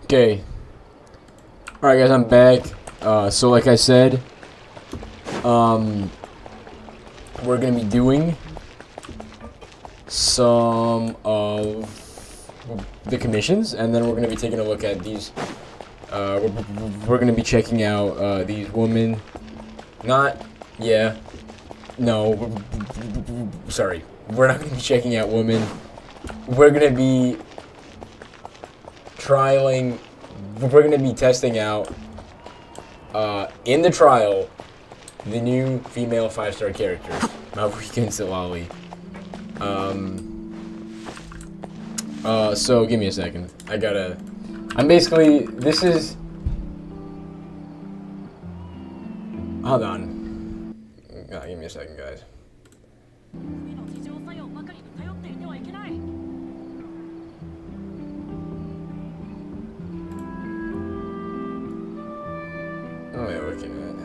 Okay. Alright guys, I'm back. So like I said, we're gonna be doing some of the commissions, and then we're gonna be taking a look at these. We're gonna be checking out these women. Sorry. We're not gonna be checking out women. We're gonna be we're gonna be testing out in the trial the new female 5-star character, Genspin1. So give me a second. Hold on. Give me a second, guys. Oh yeah, looking at it.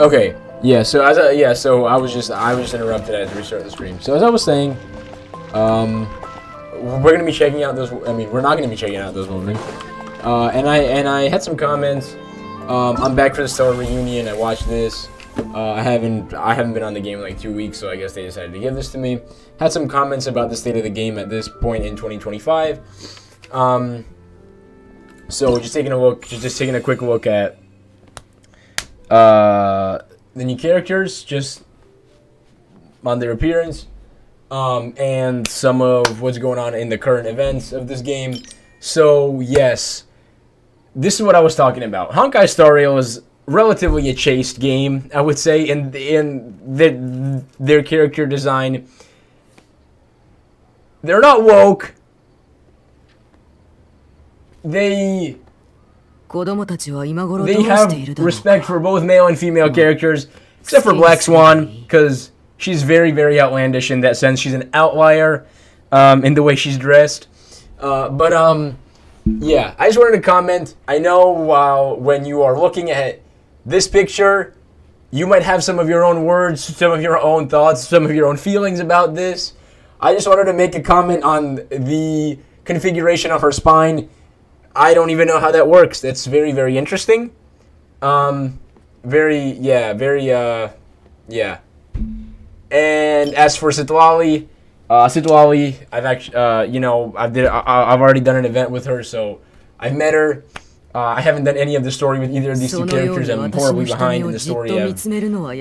Okay, yeah. So I was just interrupted. I had to restart the stream. So as I was saying, we're gonna be checking out those. I mean, we're not gonna be checking out those women. And I had some comments. I'm back for the Stellar reunion. I watched this. I haven't been on the game in like 2 weeks, so I guess they decided to give this to me. Had some comments about the state of the game at this point in 2025. So just taking a quick look at the new characters, just on their appearance, and some of what's going on in the current events of this game. So yes, this is what I was talking about. Honkai Star Rail is relatively a chaste game, I would say, in their character design. They're not woke. They have respect for both male and female characters, except for Black Swan, because she's very, very outlandish in that sense. She's an outlier in the way she's dressed. Yeah, I just wanted to comment. I know when you are looking at this picture, you might have some of your own words, some of your own thoughts, some of your own feelings about this. I just wanted to make a comment on the configuration of her spine. I don't even know how that works. That's very, very interesting. Yeah. And as for Citlali, I've already done an event with her, so I've met her. I haven't done any of the story with either of these two characters. I'm horribly behind in the story. I've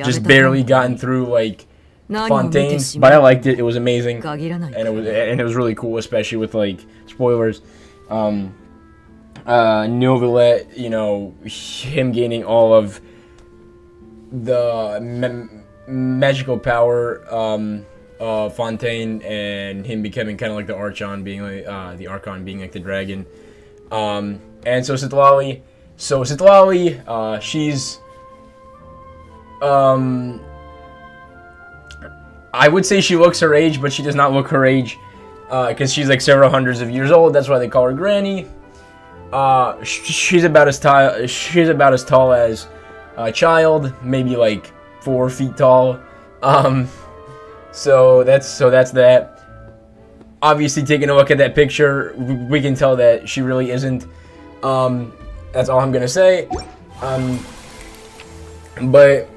just barely gotten through like Fontaine, but I liked it. It was amazing, and it was really cool, especially with like spoilers. Novelet, him gaining all of the magical power of Fontaine, and him becoming kind of like the Archon, being like the Archon being like the dragon. And so Citlali, she's I would say she looks her age, but she does not look her age, because she's like several hundreds of years old. That's why they call her Granny. She's about as tall as a child, maybe like 4 feet tall. So that's that. Obviously, taking a look at that picture, we can tell that she really isn't. That's all I'm gonna say. But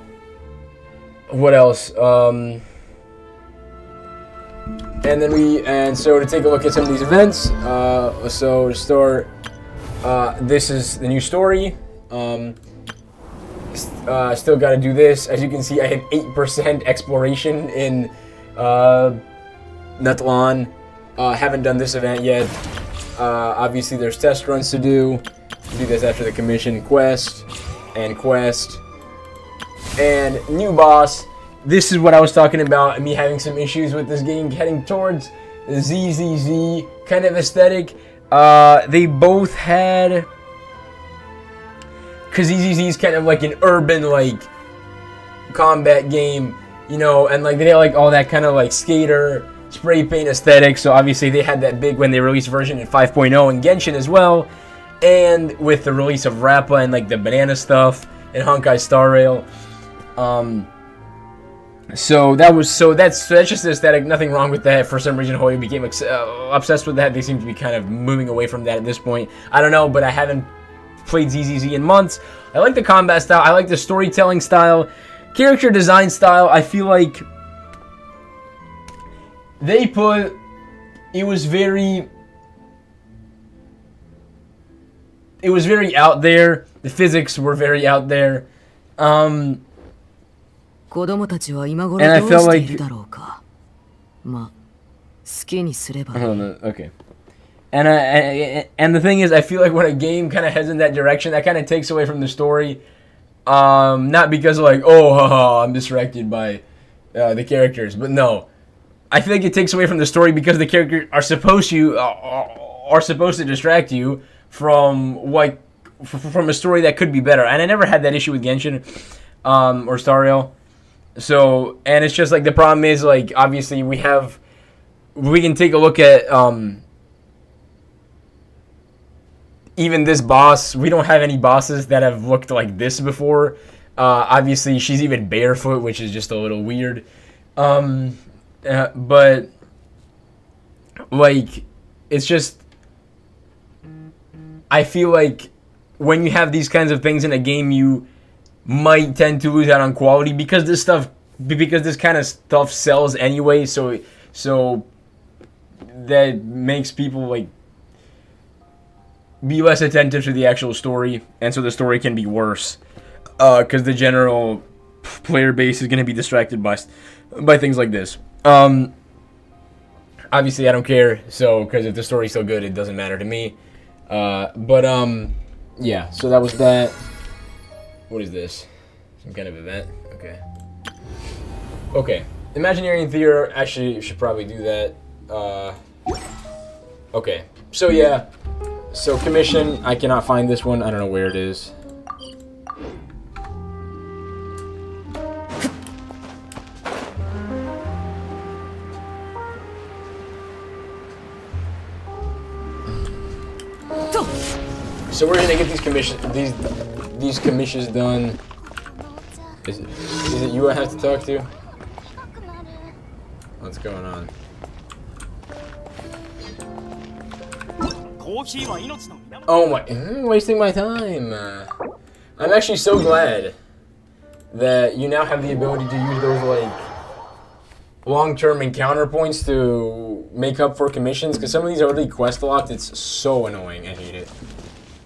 what else? And so to take a look at some of these events. So to start. This is the new story. Still got to do this. As you can see, I have 8% exploration in Natlan. Haven't done this event yet. Obviously, there's test runs to do. Do this after the commission quest. And new boss. This is what I was talking about. Me having some issues with this game heading towards ZZZ kind of aesthetic. They both had, because ZZZ is kind of like an urban like combat game, you know, and like they had like all that kind of like skater spray paint aesthetic. So obviously they had that big when they released version in 5.0 and Genshin as well, and with the release of Rappa and like the banana stuff and Honkai Star Rail. So that's just the aesthetic. Nothing wrong with that. For some reason, Hoyo became obsessed with that. They seem to be kind of moving away from that at this point. I don't know, but I haven't played ZZZ in months. I like the combat style. I like the storytelling style, character design style. I feel like they put it was very out there. The physics were very out there. And I felt like okay. And the thing is, I feel like when a game kind of heads in that direction, that kind of takes away from the story. Not because of like, oh, haha, I'm distracted by the characters, but no, I feel like it takes away from the story because the characters are supposed to distract you from from a story that could be better. And I never had that issue with Genshin or Star Rail. So, and it's just like the problem is like obviously we can take a look at even this boss. We don't have any bosses that have looked like this before. Obviously she's even barefoot, which is just a little weird. But like it's just, I feel like when you have these kinds of things in a game, you might tend to lose out on quality because this kind of stuff sells anyway. So that makes people like be less attentive to the actual story, and so the story can be worse because the general player base is going to be distracted by things like this. Obviously, I don't care. So because if the story's so good, it doesn't matter to me. Yeah. So that was that. What is this? Some kind of event? Okay. Okay. Imaginary Theater. Actually, should probably do that. Okay. So, yeah. So, commission. I cannot find this one. I don't know where it is. So, we're gonna get these commissions done. Is it you I have to talk to? What's going on? Oh my, wasting my time. I'm actually so glad that you now have the ability to use those like long-term encounter points to make up for commissions, because some of these are already quest locked. It's so annoying. I hate it.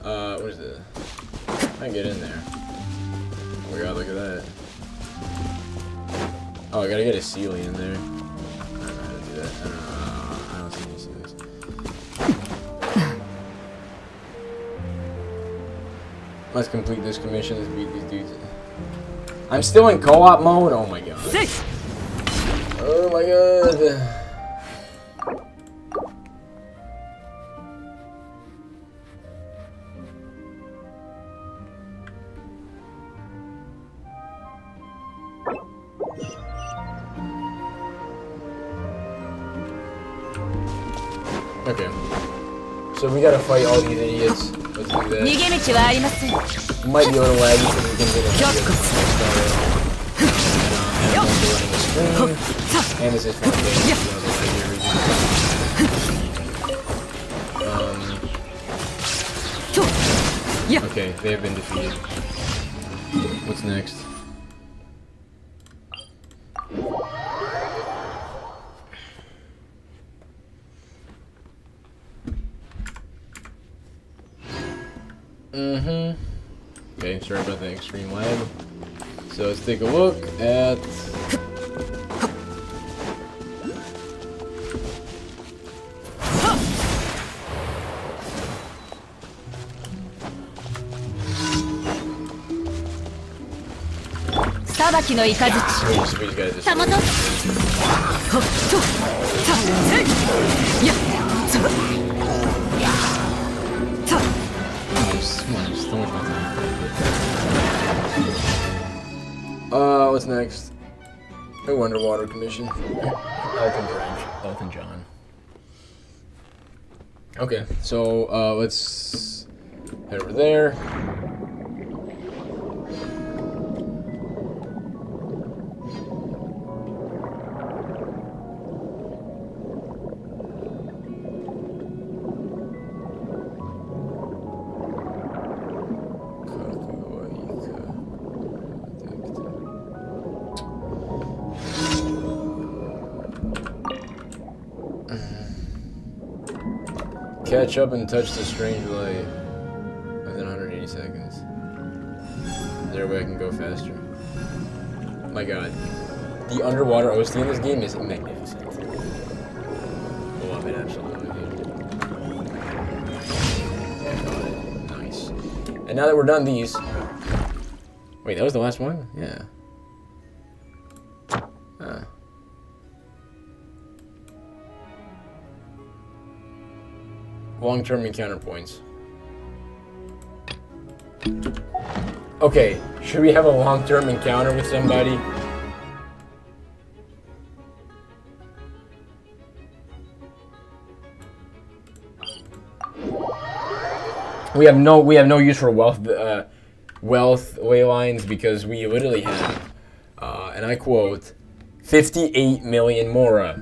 What is it? I can get in there. Oh my god, look at that. Oh, I gotta get a Sealy in there. I don't know how to do that. I don't see any Sealies. Let's complete this commission. Let's beat these dudes. I'm still in co-op mode? Oh my god. Oh my god. Okay. So we gotta fight all these idiots. Let's do that. Might be a little laggy because we can get a and this is fun game. Okay, they have been defeated. What's next? Okay, sorry about the extreme lag. So let's take a look at... So much fun time. What's next? Oh, underwater commission. Elton John. Okay, so let's head over there. Catch up and touch the strange light within 180 seconds. Is there a way I can go faster? My god. The underwater OST in this game is magnificent. Love it, absolutely. Nice. And now that we're done these... Wait, that was the last one? Yeah. Long-term encounter points. Okay, should we have a long-term encounter with somebody? We have no use for wealth ley lines because we literally have, and I quote, 58 million mora.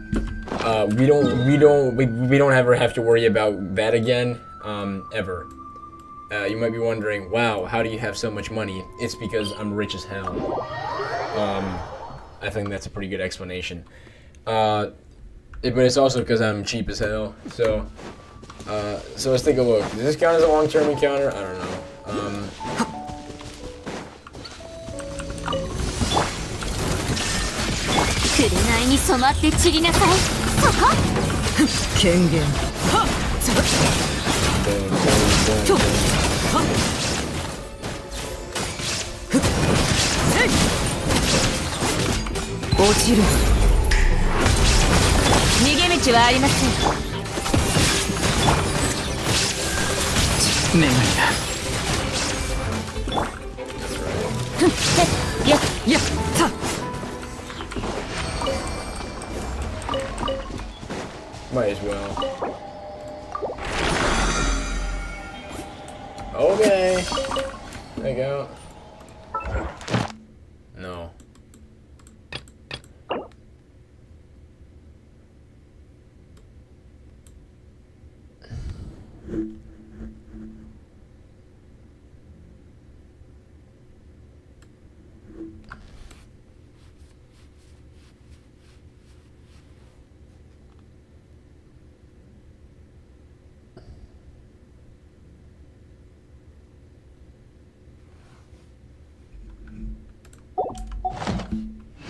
We don't ever have to worry about that again, ever. You might be wondering, wow, how do you have so much money? It's because I'm rich as hell. I think that's a pretty good explanation. But it's also because I'm cheap as hell. So let's take a look. Does this count as a long-term encounter? I don't know. Might as well. Okay. There you go. No.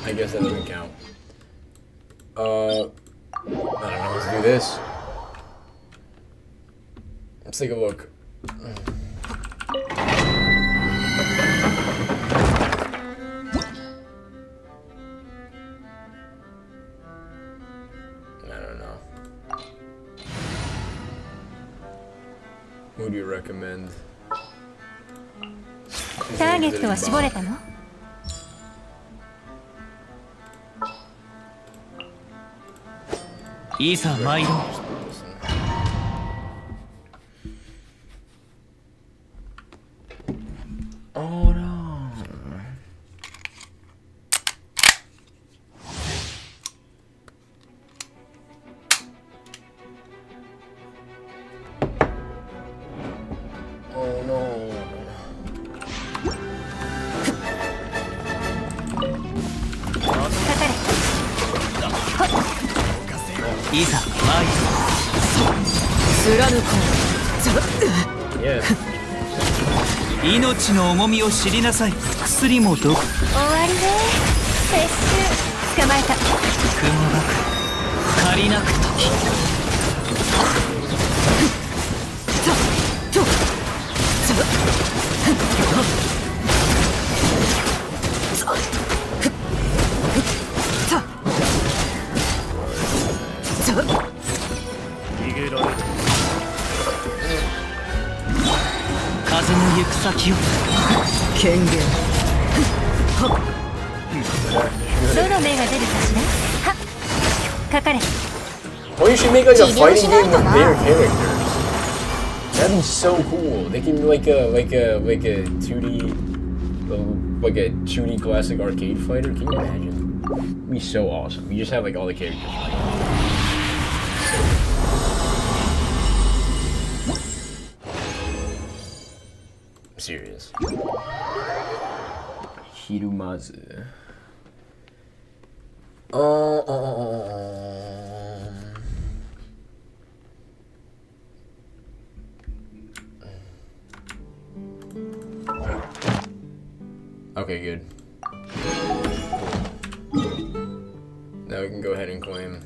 I guess that doesn't count. I don't know, let's do this. Let's take a look. I don't know. Who do you recommend? Target は絞れたの? Isa, Milo. Oh no. Oh no. Isa, Milo. Yes. 命の重みを知りなさい。薬も毒。終わりね。撤収。捕まえた。雲が借りなく時。先を権限どの目が出るかしら。はっ、かかれ。 Or you should make like a fighting game with their characters. That'd be so cool. They can like a 2D like a 2D classic arcade fighter. Can you imagine? It'd be so awesome. You just have like all the characters. I'm serious. Hirumazu. Okay, good. Now we can go ahead and claim.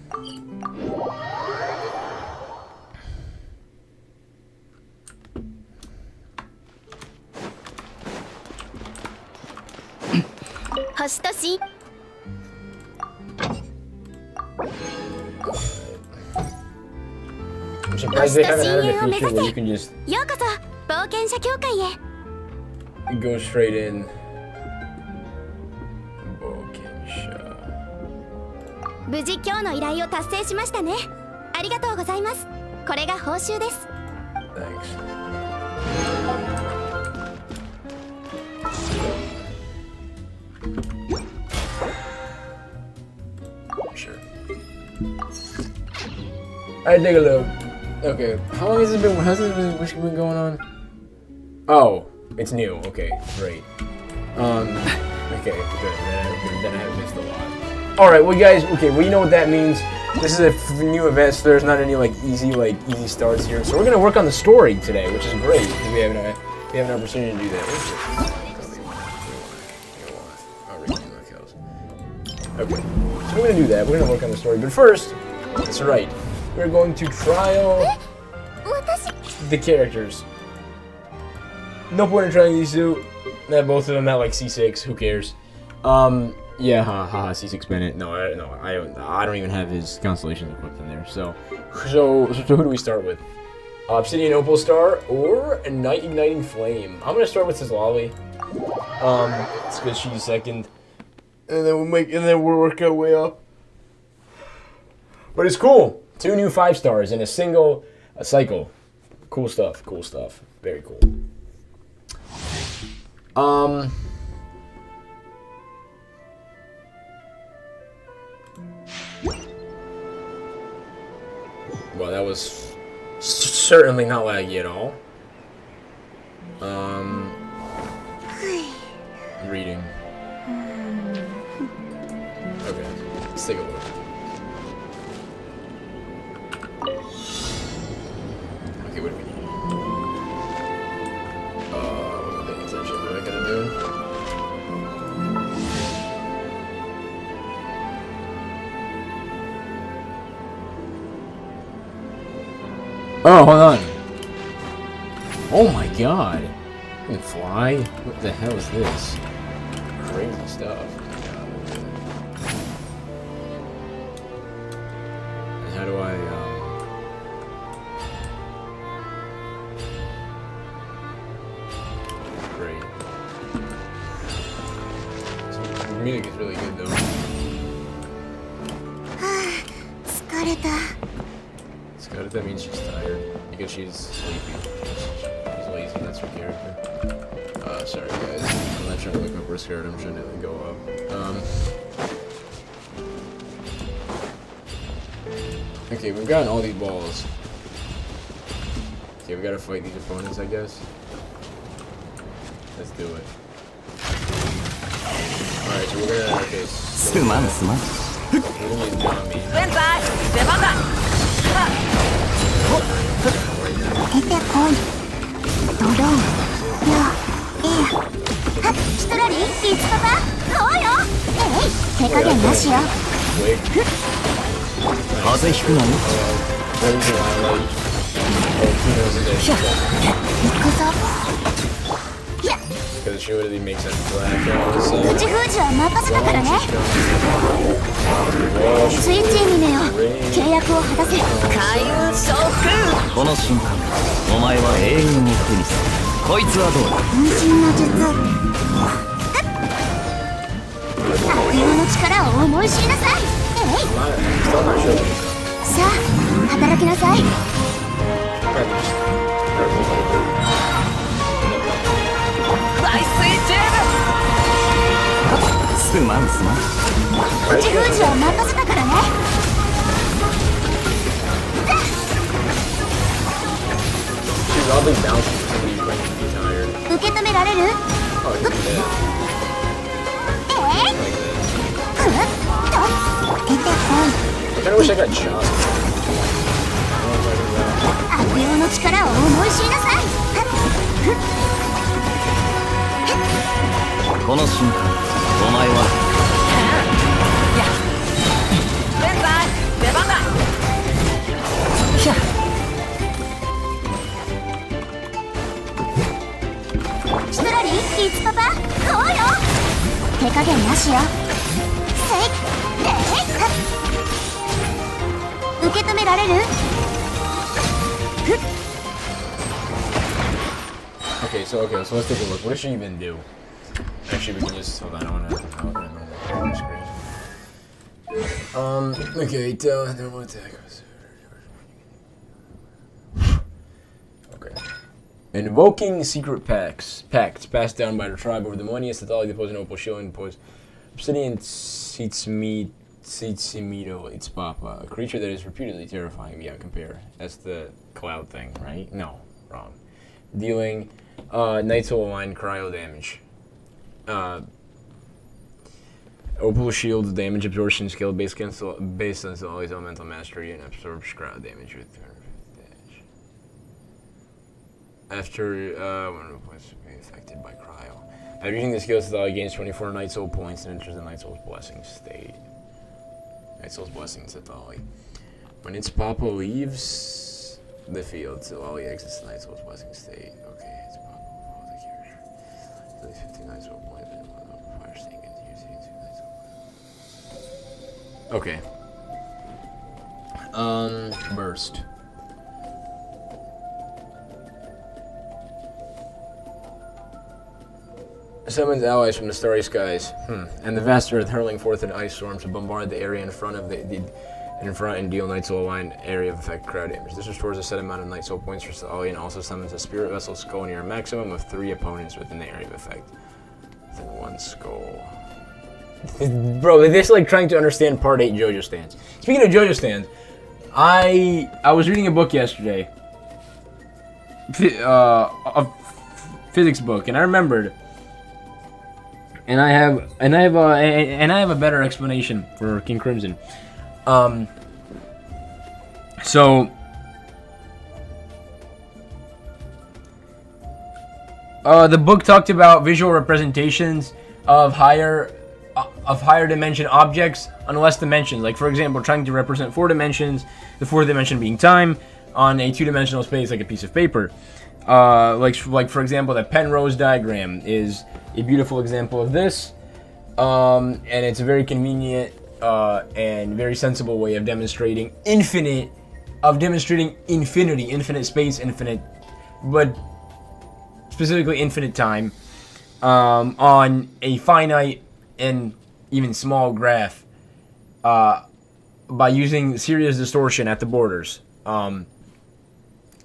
Hoshitoshi. I'm surprised they haven't added a feature where you can just ようこそ冒険者協会へ。 go straight in. Bokensha. 無事今日の依頼を達成しましたね。ありがとうございます。これが報酬です。 Thanks. Sure. Alright, take a look. Okay, how long has this been going on? Oh, it's new. Okay, great. Okay, good. Then I have missed a lot. Alright, well guys, okay, well you know what that means. This is a new event, so there's not any easy starts here. So we're gonna work on the story today, which is great. We have an opportunity to do that. Okay, so we're gonna do that. We're gonna work on the story, but first, that's right. We're going to trial the characters. No point in trying these two. Both of them at like C6. Who cares? Yeah, haha, C6 Bennett. No, I don't even have his constellations equipped in there. So who do we start with? Obsidian Opal Star or a Night Igniting Flame? I'm gonna start with Sislali. It's because she's second, and then we'll work our way up. But it's cool. 2 new 5 stars in a cycle. Cool stuff. Cool stuff. Very cool. Well, that was certainly not laggy at all. Reading. Okay, let's take a look. Okay, what do we need? I'm paying attention. What am I gonna do? Oh, hold on. Oh my god. I can fly? What the hell is this? Crazy stuff. And how do I, Great. So, the music is really good though. 疲れた。 That means she's tired because she's sleepy. She's lazy. That's her character. Sorry guys. I'm not trying to look up her skirt. I'm trying to go up. Okay, we've gotten all these balls. Okay, we gotta fight these opponents, I guess. Let's do it. Alright, so we're gonna. Okay. So we're gonna use Nami. 出てこい。ドドン。よ。ええ。はっ、シトラリー、リツパパ。そうよ。えい、手加減なしよ。風邪ひくなよ。行くぞ。いや。 Because she literally makes that black 口封じは任せたからね。スイッチにめよ。契約を果たせ。開運召喚。この瞬間、お前は永遠を手にする。こいつはどうだ。分身の術。悪用の力を思い知りなさい。さあ働きなさい。大水ジェム。すまんすまん。口封じは任せたからね。She's oddly bouncing for somebody who's like to be tired. 受け止められる？ Oh, you can do that. 出てこい。 I kinda wish I got shot. 悪用の力を思い知りなさい。この瞬間お前は現在出番だ。シトラリー、イツパパ、こうよ。手加減なしよ。せい、でい、受け止められる？ Okay, so let's take a look. What does she even do? Actually, we can just hold on. I wanna on the screen. Okay, then we'll attack. Okay. Invoking secret pacts passed down by the tribe over the millennia. Sathali deposed an opal shield and deposed obsidian Seitsimido Itspapa, a creature that is reputedly terrifying beyond compare. That's the cloud thing, right? No, wrong. Dealing Night Soul Aligned cryo damage. Opal Shield's damage absorption skill based on Sathali's elemental mastery and absorbs cryo damage with 250 damage. After one of the points to be affected by cryo. After using the skill, Sathali gains 24 Night Soul points and enters the Night Soul's blessing state. Night Soul's blessing, Sathali. When its Papa leaves the field, Sathali exits the Night Soul's blessing state. Okay, it's Papa will the character. At least 15 Night Soul points and one of the fire sting and use it to Night Soul. Okay. Burst. Summons allies from the starry skies, and the vast earth, hurling forth an ice storm to bombard the area in front of and deal Night Soul aligned area of effect crowd damage. This restores a set amount of Night Soul points for Sathali and also summons a Spirit Vessel skull near a maximum of 3 opponents within the area of effect. Within 1 skull. Bro, they're just like trying to understand Part 8 JoJo stands. Speaking of JoJo stands, I was reading a book yesterday, a physics book, and I remembered. And I have a better explanation for King Crimson. So the book talked about visual representations of higher dimension objects on less dimensions. Like, for example, trying to represent 4 dimensions, the 4th dimension being time, on a 2-dimensional space like a piece of paper. Like for example, the Penrose diagram is a beautiful example of this, and it's a very convenient and very sensible way of demonstrating infinity, infinite space, but specifically infinite time, on a finite and even small graph, by using serious distortion at the borders, and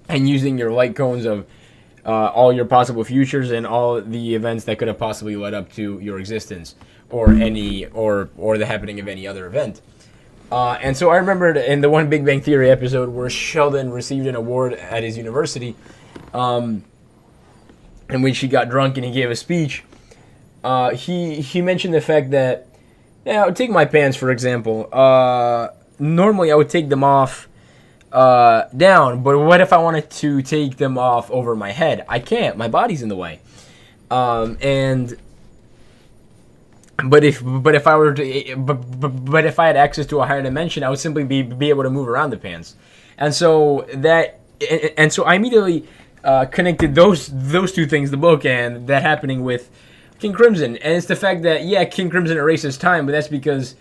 using your light cones of all your possible futures and all the events that could have possibly led up to your existence, or the happening of any other event. And so I remembered in the one Big Bang Theory episode where Sheldon received an award at his university, in which he got drunk and he gave a speech. He mentioned the fact that, I would take my pants for example. Normally I would take them off down, but what if I wanted to take them off over my head? I can't. My body's in the way. But if I had access to a higher dimension, I would simply be able to move around the pants, and so I immediately connected those 2 things, the book and that happening with King Crimson, and it's the fact that King Crimson erases time, but that's because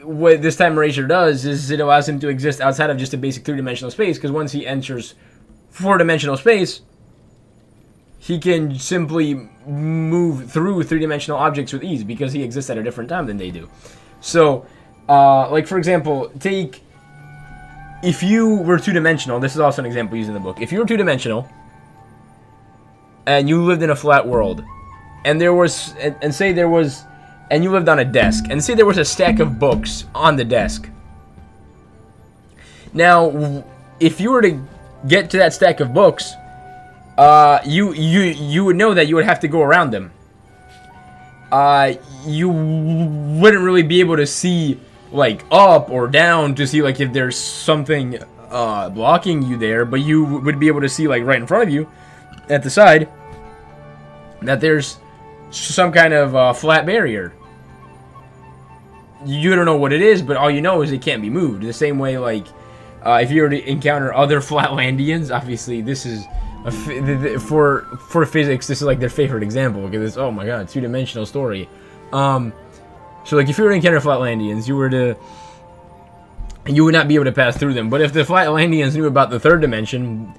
what this time erasure does is it allows him to exist outside of just a basic 3-dimensional space, because once he enters 4-dimensional space, he can simply move through three-dimensional objects with ease because he exists at a different time than they do. So, like for example, take if you were two-dimensional. This is also an example used in the book. If you were two-dimensional and you lived in a flat world, and there was, and say there was, and you lived on a desk, and say there was a stack of books on the desk. Now, if you were to get to that stack of books, you would know that you would have to go around them. You wouldn't really be able to see like up or down to see like if there's something blocking you there, but you would be able to see like right in front of you at the side that there's some kind of flat barrier. You don't know what it is, but all you know is it can't be moved. The same way, like if you were to encounter other Flatlandians, obviously this is for physics, this is like their favorite example because it's, oh my god, two-dimensional story. So like if you were to encounter Flatlandians, you would not be able to pass through them. But if the Flatlandians knew about the third dimension,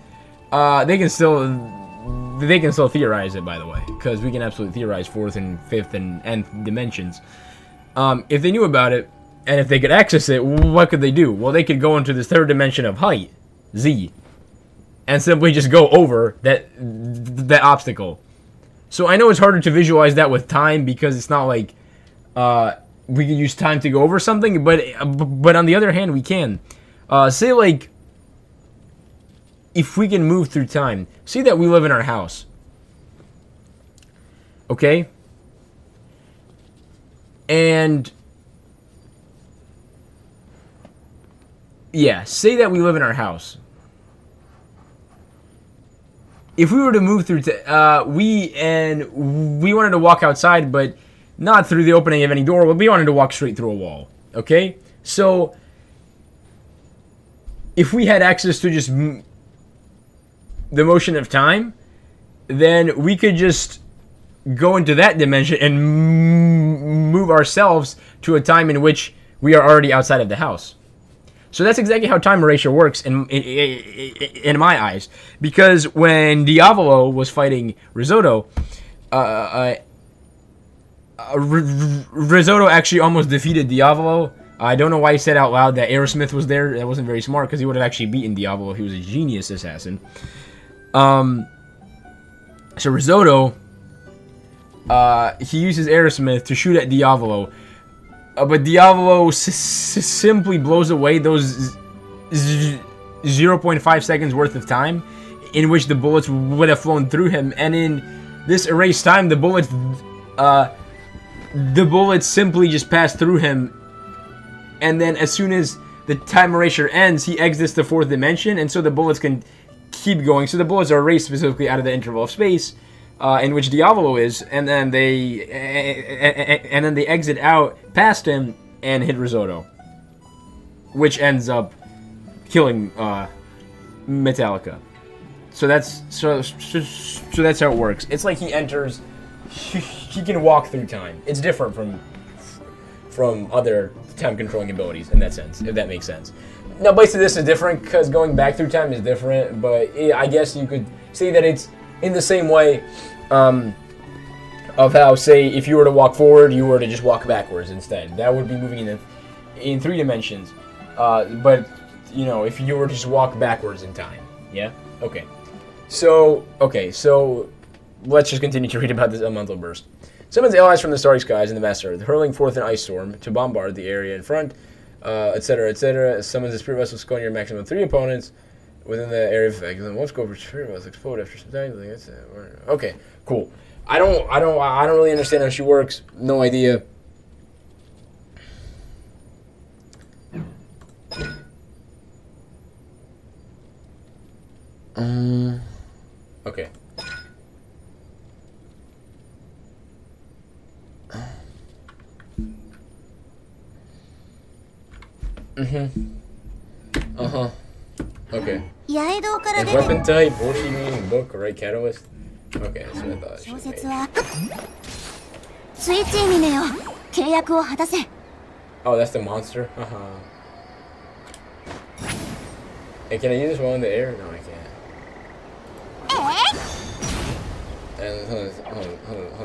they can still theorize it, by the way, because we can absolutely theorize fourth and fifth and nth dimensions. If they knew about it, and if they could access it, what could they do? Well, they could go into this third dimension of height, Z, and simply just go over that obstacle. So I know it's harder to visualize that with time because it's not like we can use time to go over something, but on the other hand, we can. Say like if we can move through time. Say that we live in our house. Okay? And yeah, say that we live in our house. If we were to move through, we wanted to walk outside, but not through the opening of any door. But we wanted to walk straight through a wall. Okay, so if we had access to just the motion of time, then we could just go into that dimension and move ourselves to a time in which we are already outside of the house. So that's exactly how time erasure works in my eyes. Because when Diavolo was fighting Risotto, Risotto actually almost defeated Diavolo. I don't know why he said out loud that Aerosmith was there. That wasn't very smart because he would have actually beaten Diavolo. He was a genius assassin. So Risotto, he uses Aerosmith to shoot at Diavolo. But Diavolo simply blows away those 0.5 seconds worth of time in which the bullets would have flown through him. And in this erased time, the bullets simply just pass through him. And then as soon as the time erasure ends, he exits the fourth dimension, and so the bullets can keep going. So the bullets are erased specifically out of the interval of space in which Diavolo is, and then they exit out past him and hit Risotto, which ends up killing Metallica. So that's how it works. It's like he enters. He can walk through time. It's different from other time controlling abilities in that sense, if that makes sense. Now, basically, this is different because going back through time is different, but I guess you could say that it's in the same way of how, say, if you were to walk forward, you were to just walk backwards instead. That would be moving in three dimensions. But, you know, if you were to just walk backwards in time. Yeah? Okay. So let's just continue to read about this elemental burst. Summons allies from the starry skies and the vast earth, hurling forth an ice storm to bombard the area in front, etc., etc. Summons the spirit vessel sculling your maximum 3 opponents within the area of effect. And then one scope for spirit vessel explode after some time. Okay, cool. I don't really understand how she works. No idea. Okay. Okay. And weapon type, Boshi meaning book, right? Catalyst? Okay, that's what I thought. She made. Oh, that's the monster? Hey, can I use this while in the air? No, I can't. And hold on.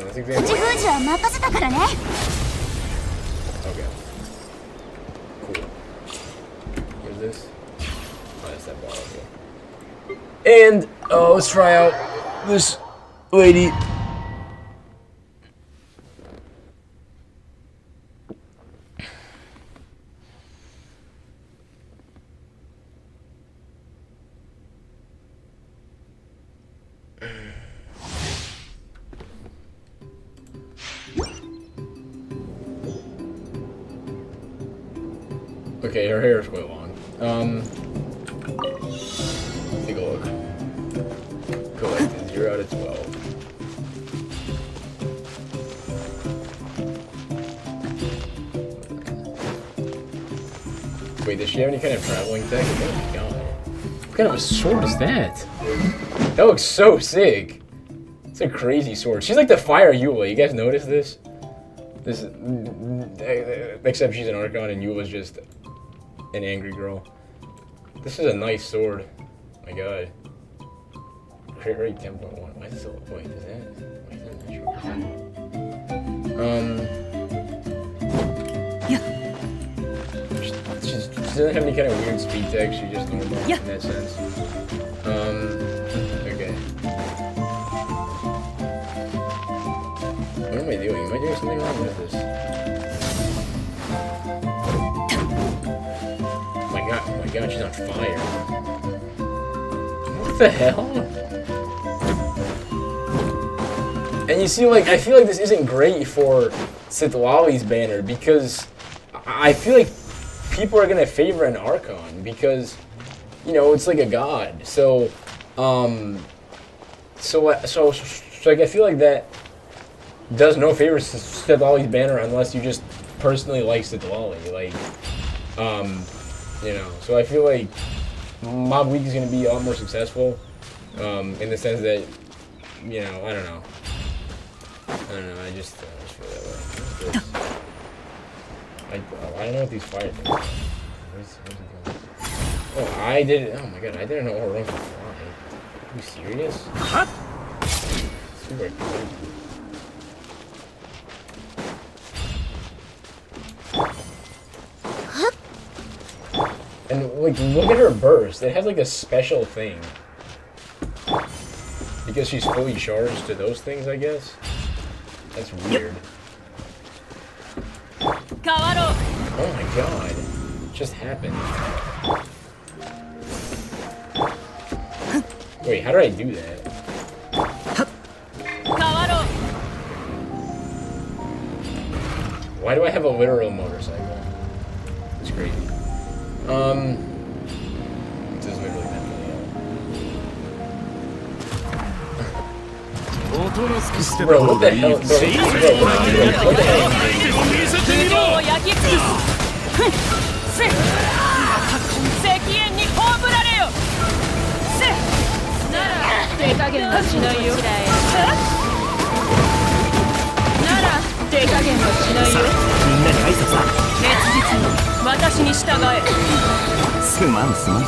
口封じは任せたからね。 Okay. Cool. What is this? Oh, that's that ball. Okay. And let's try out this lady. Okay, her hair is quite long. Take a look. Collected 0 out of 12. Wait, does she have any kind of traveling tech? Oh my god. What kind of a sword is that? That looks so sick. It's a crazy sword. She's like the Fire Eula. You guys notice this? This, except she's an Archon and Eula's just an angry girl. This is a nice sword. Oh my god. Crit rate 10.1. Why is this so... Wait, is that... Why is that natural? She doesn't have any kind of weird speed tech. She's just normal in that sense. Okay. What am I doing? Am I doing something wrong with this? Oh my god, she's on fire. What the hell? And you see, like, I feel like this isn't great for Citlali's banner because I feel like people are gonna favor an Archon because, you know, it's like a god. So like, I feel like that does no favors to Citlali's banner unless you just personally like Citlali. Like, you know, so I feel like Mob Week is going to be a lot more successful, in the sense that, you know, I don't know, I just feel that way. I don't know what these fire things are. Where's he going? Oh, I my god, I didn't know all run could fly. Are you serious? Super cool. And, like, look at her burst. It has, like, a special thing. Because she's fully charged to those things, I guess? That's weird. Oh my god. It just happened. Wait, how did I do that? Why do I have a literal motorcycle? It's crazy. This is literally mentally ill. Bro, what the hell? Bro, what the hell?すまんすまん。呼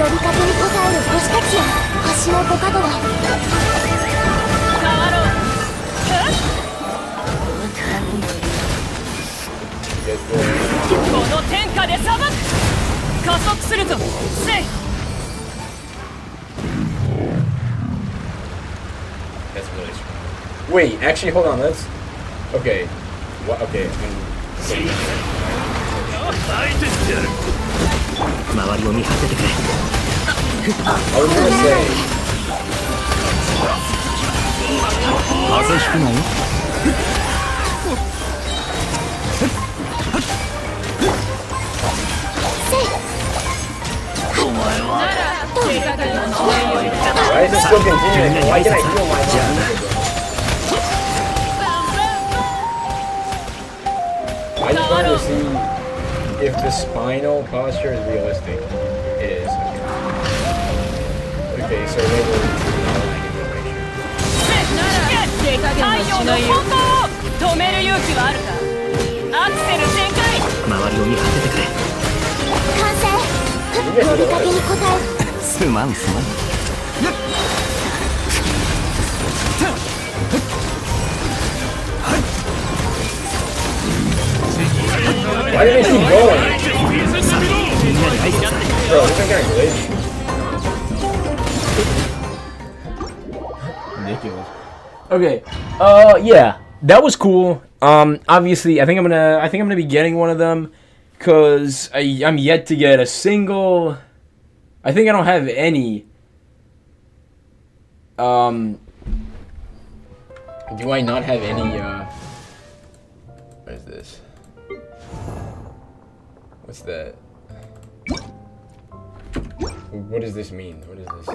びかけに応える星たちよ、星のコカドだ。この天下で裁く。加速するぞ。せい。 That's really strong. Wait, actually, hold on. Let's. Okay. What? Okay. 周りを見張っててくれ。I was gonna say. 風邪ひくなよ。Why is it still continuing? Why can I heal my own? I just wanted to see if the spinal posture is realistic. It is. Okay, so maybe we'll Why did they keep going? Bro, this is getting glitchy. Ridiculous. Okay. Yeah, that was cool. Obviously, I think I'm gonna be getting one of them, cause I'm yet to get a single. I think I don't have any. Do I not have any? What is this? What's that? What does this mean? What is this?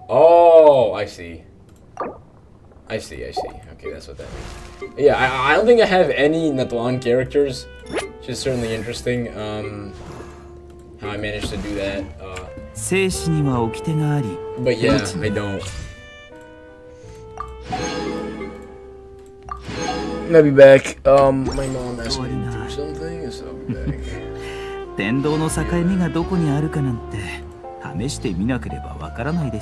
Oh, I see. I see. Okay, that's what that means. Yeah, I don't think I have any Natlan characters, which is certainly interesting. How I managed to do that. But yeah, I don't. I'll be back. My mom asked me to do something, so I'll be back. 天道の境目がどこにあるかなんて試してみなければわからないでしょう。